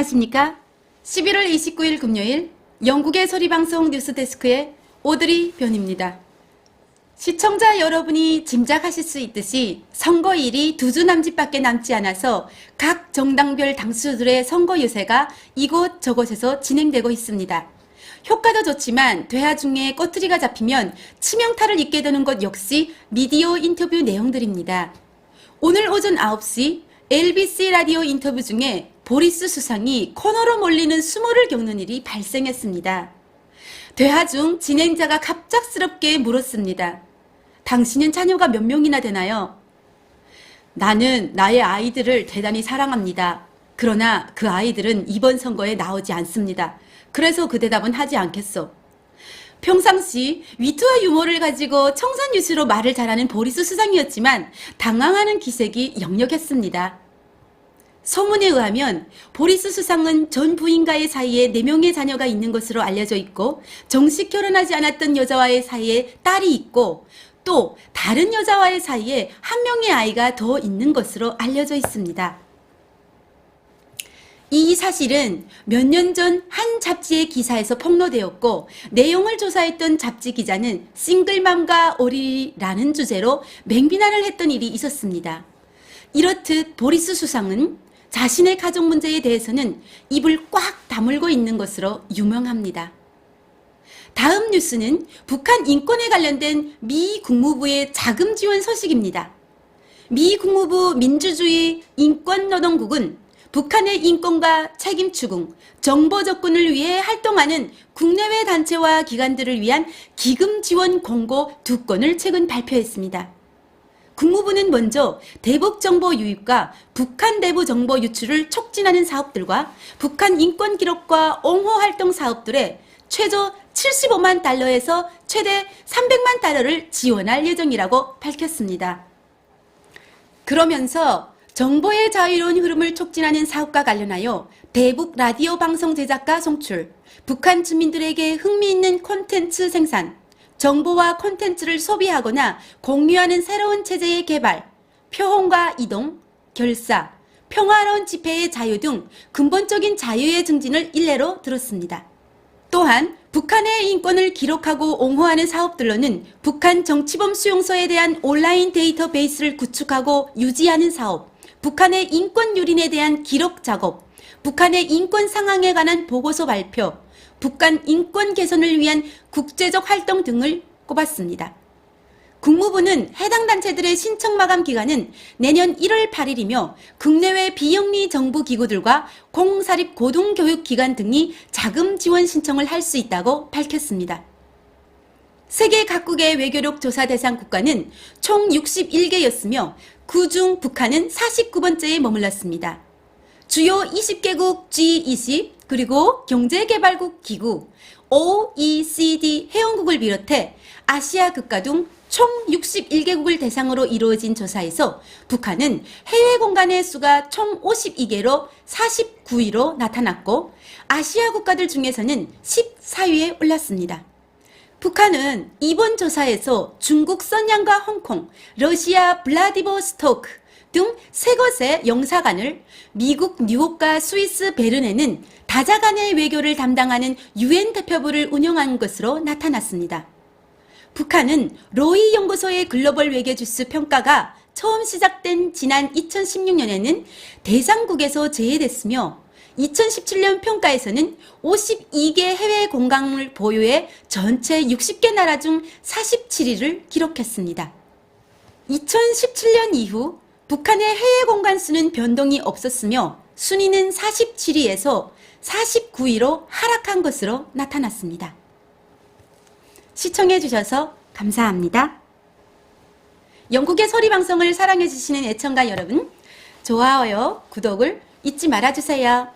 안녕하십니까? 11월 29일 금요일 영국의 소리방송 뉴스데스크의 오드리 변입니다. 시청자 여러분이 짐작하실 수 있듯이 선거일이 2주 남짓밖에 남지 않아서 각 정당별 당수들의 선거 유세가 이곳저곳에서 진행되고 있습니다. 효과도 좋지만 대화 중에 꼬투리가 잡히면 치명타를 입게 되는 것 역시 미디어 인터뷰 내용들입니다. 오늘 오전 9시 LBC 라디오 인터뷰 중에 보리스 수상이 코너로 몰리는 수모를 겪는 일이 발생했습니다. 대화 중 진행자가 갑작스럽게 물었습니다. 당신은 자녀가 몇 명이나 되나요? 나는 나의 아이들을 대단히 사랑합니다. 그러나 그 아이들은 이번 선거에 나오지 않습니다. 그래서 그 대답은 하지 않겠소. 평상시 위트와 유머를 가지고 청산 뉴스로 말을 잘하는 보리스 수상이었지만 당황하는 기색이 역력했습니다. 소문에 의하면 보리스 수상은 전 부인과의 사이에 4명의 자녀가 있는 것으로 알려져 있고 정식 결혼하지 않았던 여자와의 사이에 딸이 있고 또 다른 여자와의 사이에 1명의 아이가 더 있는 것으로 알려져 있습니다. 이 사실은 몇 년 전 한 잡지의 기사에서 폭로되었고 내용을 조사했던 잡지 기자는 싱글맘과 오리라는 주제로 맹비난을 했던 일이 있었습니다. 이렇듯 보리스 수상은 자신의 가족 문제에 대해서는 입을 꽉 다물고 있는 것으로 유명합니다. 다음 뉴스는 북한 인권에 관련된 미 국무부의 자금 지원 소식입니다. 미 국무부 민주주의 인권노동국은 북한의 인권과 책임 추궁, 정보 접근을 위해 활동하는 국내외 단체와 기관들을 위한 기금 지원 공고 2건을 최근 발표했습니다. 국무부는 먼저 대북 정보 유입과 북한 내부 정보 유출을 촉진하는 사업들과 북한 인권 기록과 옹호 활동 사업들에 최저 75만 달러에서 최대 300만 달러를 지원할 예정이라고 밝혔습니다. 그러면서 정보의 자유로운 흐름을 촉진하는 사업과 관련하여 대북 라디오 방송 제작과 송출, 북한 주민들에게 흥미있는 콘텐츠 생산, 정보와 콘텐츠를 소비하거나 공유하는 새로운 체제의 개발, 표혼과 이동, 결사, 평화로운 집회의 자유 등 근본적인 자유의 증진을 일례로 들었습니다. 또한 북한의 인권을 기록하고 옹호하는 사업들로는 북한 정치범 수용소에 대한 온라인 데이터베이스를 구축하고 유지하는 사업, 북한의 인권 유린에 대한 기록 작업, 북한의 인권 상황에 관한 보고서 발표, 북한 인권 개선을 위한 국제적 활동 등을 꼽았습니다. 국무부는 해당 단체들의 신청 마감 기간은 내년 1월 8일이며 국내외 비영리 정부 기구들과 공사립 고등교육기관 등이 자금 지원 신청을 할 수 있다고 밝혔습니다. 세계 각국의 외교력 조사 대상 국가는 총 61개였으며 그중 북한은 49번째에 머물렀습니다. 주요 20개국 G20 그리고 경제개발국 기구 OECD 회원국을 비롯해 아시아 국가 등 총 61개국을 대상으로 이루어진 조사에서 북한은 해외 공간의 수가 총 52개로 49위로 나타났고 아시아 국가들 중에서는 14위에 올랐습니다. 북한은 이번 조사에서 중국 선양과 홍콩, 러시아 블라디보스토크 등 3곳의 영사관을 미국 뉴욕과 스위스 베른에는 다자간의 외교를 담당하는 UN 대표부를 운영한 것으로 나타났습니다. 북한은 로이 연구소의 글로벌 외교지수 평가가 처음 시작된 지난 2016년에는 대상국에서 제외됐으며 2017년 평가에서는 52개 해외 공간을 보유해 전체 60개 나라 중 47위를 기록했습니다. 2017년 이후 북한의 해외 공간 수는 변동이 없었으며 순위는 47위에서 49위로 하락한 것으로 나타났습니다. 시청해 주셔서 감사합니다. 영국의 소리방송을 사랑해 주시는 애청가 여러분, 좋아요, 구독을 잊지 말아주세요.